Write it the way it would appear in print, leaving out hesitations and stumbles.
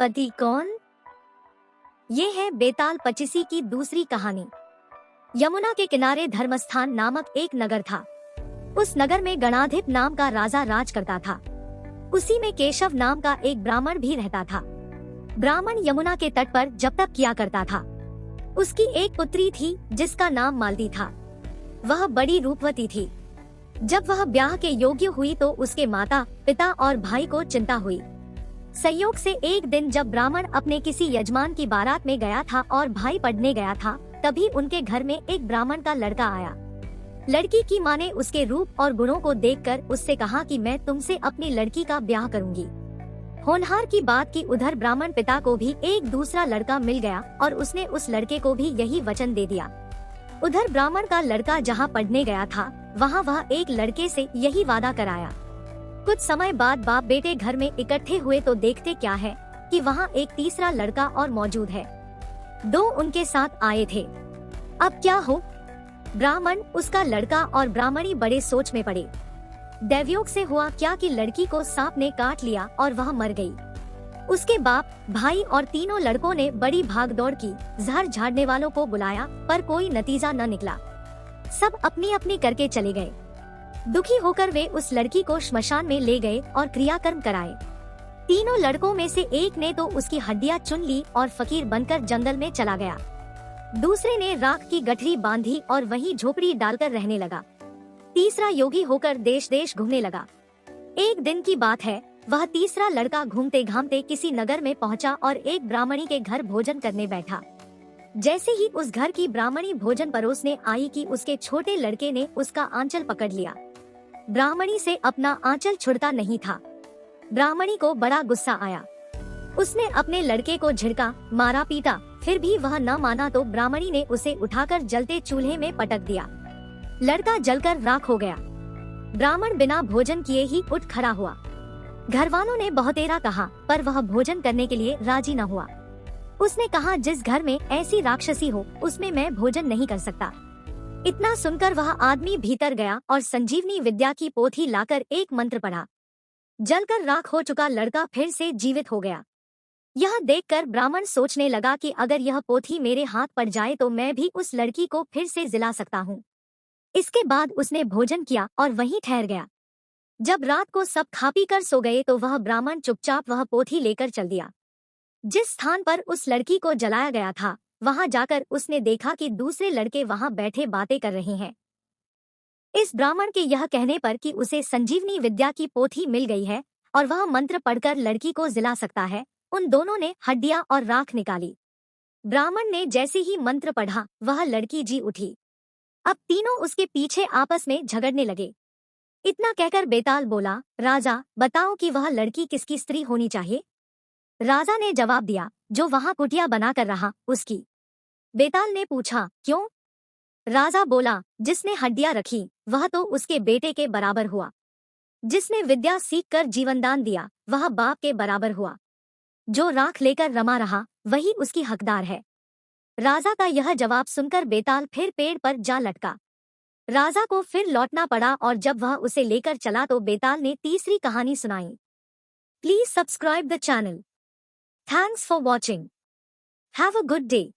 पति कौन? ये है बेताल पचीसी की दूसरी कहानी। यमुना के किनारे धर्मस्थान नामक एक नगर था। उस नगर में गणाधिप नाम का राजा राज करता था। उसी में केशव नाम का एक ब्राह्मण भी रहता था। ब्राह्मण यमुना के तट पर जप तप किया करता था। उसकी एक पुत्री थी जिसका नाम मालती था। वह बड़ी रूपवती थी। जब वह ब्याह के योग्य हुई तो उसके माता पिता और भाई को चिंता हुई। संयोग से एक दिन जब ब्राह्मण अपने किसी यजमान की बारात में गया था और भाई पढ़ने गया था, तभी उनके घर में एक ब्राह्मण का लड़का आया। लड़की की माँ ने उसके रूप और गुणों को देखकर उससे कहा कि मैं तुमसे अपनी लड़की का ब्याह करूंगी। होनहार की बात की उधर ब्राह्मण पिता को भी एक दूसरा लड़का मिल गया और उसने उस लड़के को भी यही वचन दे दिया। उधर ब्राह्मण का लड़का जहाँ पढ़ने गया था, वहाँ वह एक लड़के से यही वादा कराया। कुछ समय बाद बाप बेटे घर में इकट्ठे हुए तो देखते क्या है कि वहाँ एक तीसरा लड़का और मौजूद है। दो उनके साथ आए थे। अब क्या हो? ब्राह्मण, उसका लड़का और ब्राह्मणी बड़े सोच में पड़े। दैवयोग से हुआ क्या कि लड़की को सांप ने काट लिया और वह मर गई। उसके बाप, भाई और तीनों लड़कों ने बड़ी भागदौड़ की, जहर झाड़ने वालों को बुलाया, पर कोई नतीजा न निकला। सब अपनी अपनी करके चले गए। दुखी होकर वे उस लड़की को श्मशान में ले गए और क्रियाकर्म कराए। तीनों लड़कों में से एक ने तो उसकी हड्डियां चुन ली और फकीर बनकर जंगल में चला गया। दूसरे ने राख की गठरी बांधी और वहीं झोपड़ी डालकर रहने लगा। तीसरा योगी होकर देश देश घूमने लगा। एक दिन की बात है, वह तीसरा लड़का घूमते घामते किसी नगर में पहुंचा और एक ब्राह्मणी के घर भोजन करने बैठा। जैसे ही उस घर की ब्राह्मणी भोजन परोसने आई कि उसके छोटे लड़के ने उसका आंचल पकड़ लिया। ब्राह्मणी से अपना आंचल छुड़ता नहीं था। ब्राह्मणी को बड़ा गुस्सा आया। उसने अपने लड़के को झिड़का, मारा, पीटा, फिर भी वह न माना तो ब्राह्मणी ने उसे उठाकर जलते चूल्हे में पटक दिया। लड़का जलकर राख हो गया। ब्राह्मण बिना भोजन किए ही उठ खड़ा हुआ। घरवालों ने बहुतेरा कहा, पर वह भोजन करने के लिए राजी न हुआ। उसने कहा, जिस घर में ऐसी राक्षसी हो उसमें मैं भोजन नहीं कर सकता। इतना सुनकर वह आदमी भीतर गया और संजीवनी विद्या की पोथी लाकर एक मंत्र पढ़ा। जलकर राख हो चुका लड़का फिर से जीवित हो गया। यह देखकर ब्राह्मण सोचने लगा कि अगर यह पोथी मेरे हाथ पड़ जाए तो मैं भी उस लड़की को फिर से जिला सकता हूँ। इसके बाद उसने भोजन किया और वहीं ठहर गया। जब रात को सब खा पी कर सो गए तो वह ब्राह्मण चुपचाप वह पोथी लेकर चल दिया। जिस स्थान पर उस लड़की को जलाया गया था, वहां जाकर उसने देखा कि दूसरे लड़के वहां बैठे बातें कर रहे हैं। इस ब्राह्मण के यह कहने पर कि उसे संजीवनी विद्या की पोथी मिल गई है और वह मंत्र पढ़कर लड़की को जिला सकता है, उन दोनों ने हड्डियां और राख निकाली। ब्राह्मण ने जैसे ही मंत्र पढ़ा, वह लड़की जी उठी। अब तीनों उसके पीछे आपस में झगड़ने लगे। इतना कहकर बेताल बोला, राजा बताओ कि वह लड़की किसकी स्त्री होनी चाहिए? राजा ने जवाब दिया, जो वहां कुटिया बनाकर रहा उसकी। बेताल ने पूछा, क्यों? राजा बोला, जिसने हड्डियां रखी वह तो उसके बेटे के बराबर हुआ। जिसने विद्या सीखकर जीवनदान दिया वह बाप के बराबर हुआ। जो राख लेकर रमा रहा वही उसकी हकदार है। राजा का यह जवाब सुनकर बेताल फिर पेड़ पर जा लटका। राजा को फिर लौटना पड़ा और जब वह उसे लेकर चला तो बेताल ने तीसरी कहानी सुनाई। Please subscribe the channel. Thanks for watching. Have a good day.